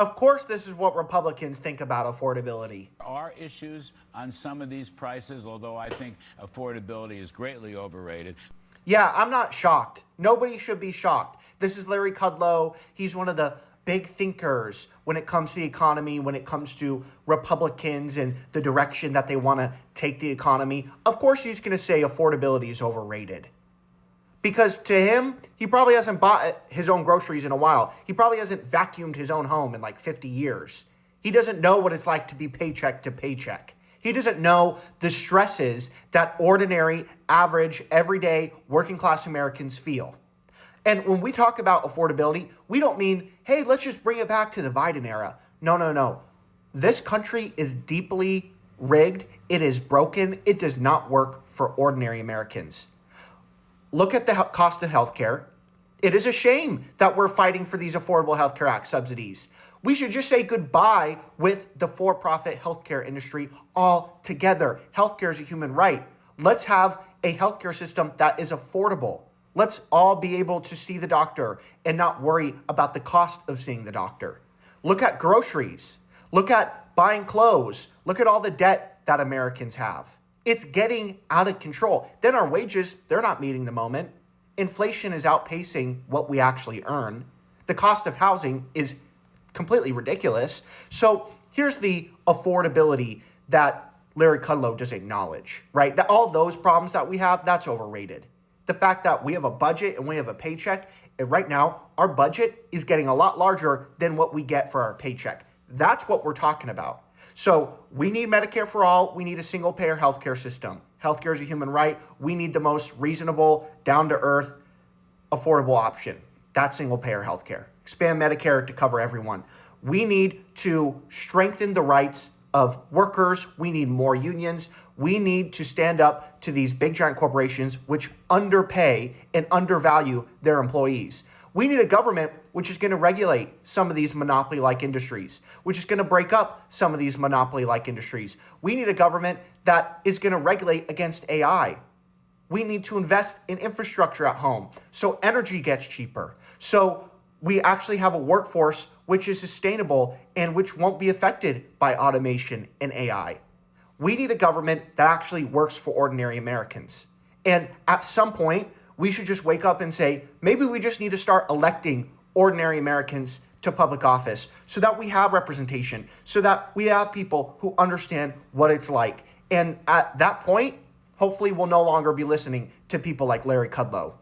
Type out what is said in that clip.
Of course, this is what Republicans think about affordability. There are issues on some of these prices, although I think affordability is greatly overrated. Yeah, I'm not shocked. Nobody should be shocked. This is Larry Kudlow. He's one of the big thinkers when it comes to the economy, when it comes to Republicans and the direction that they want to take the economy. Of course, he's going to say affordability is overrated. Because to him, he probably hasn't bought his own groceries in a while. He probably hasn't vacuumed his own home in like 50 years. He doesn't know what it's like to be paycheck to paycheck. He doesn't know the stresses that ordinary, average, everyday, working class Americans feel. And when we talk about affordability, we don't mean, hey, let's just bring it back to the Biden era. No. This country is deeply rigged. It is broken. It does not work for ordinary Americans. Look at the cost of healthcare. It is a shame that we're fighting for these Affordable Health Care Act subsidies. We should just say goodbye with the for-profit healthcare industry altogether. Healthcare is a human right. Let's have a healthcare system that is affordable. Let's all be able to see the doctor and not worry about the cost of seeing the doctor. Look at groceries. Look at buying clothes. Look at all the debt that Americans have. It's getting out of control. Then our wages, they're not meeting the moment. Inflation is outpacing what we actually earn. The cost of housing is completely ridiculous. So here's the affordability that Larry Kudlow does acknowledge, right? That all those problems that we have, that's overrated. The fact that we have a budget and we have a paycheck, and right now our budget is getting a lot larger than what we get for our paycheck. That's what we're talking about. So we need Medicare for all. We need a single payer healthcare system. Healthcare is a human right. We need the most reasonable, down to earth, affordable option. That's single payer healthcare. Expand Medicare to cover everyone. We need to strengthen the rights of workers. We need more unions. We need to stand up to these big giant corporations which underpay and undervalue their employees. We need a government which is going to regulate some of these monopoly-like industries, which is going to break up some of these monopoly-like industries. We need a government that is going to regulate against AI. We need to invest in infrastructure at home so energy gets cheaper, so we actually have a workforce which is sustainable and which won't be affected by automation and AI. We need a government that actually works for ordinary Americans. And at some point, we should just wake up and say, maybe we just need to start electing ordinary Americans to public office so that we have representation, so that we have people who understand what it's like. And at that point, hopefully we'll no longer be listening to people like Larry Kudlow.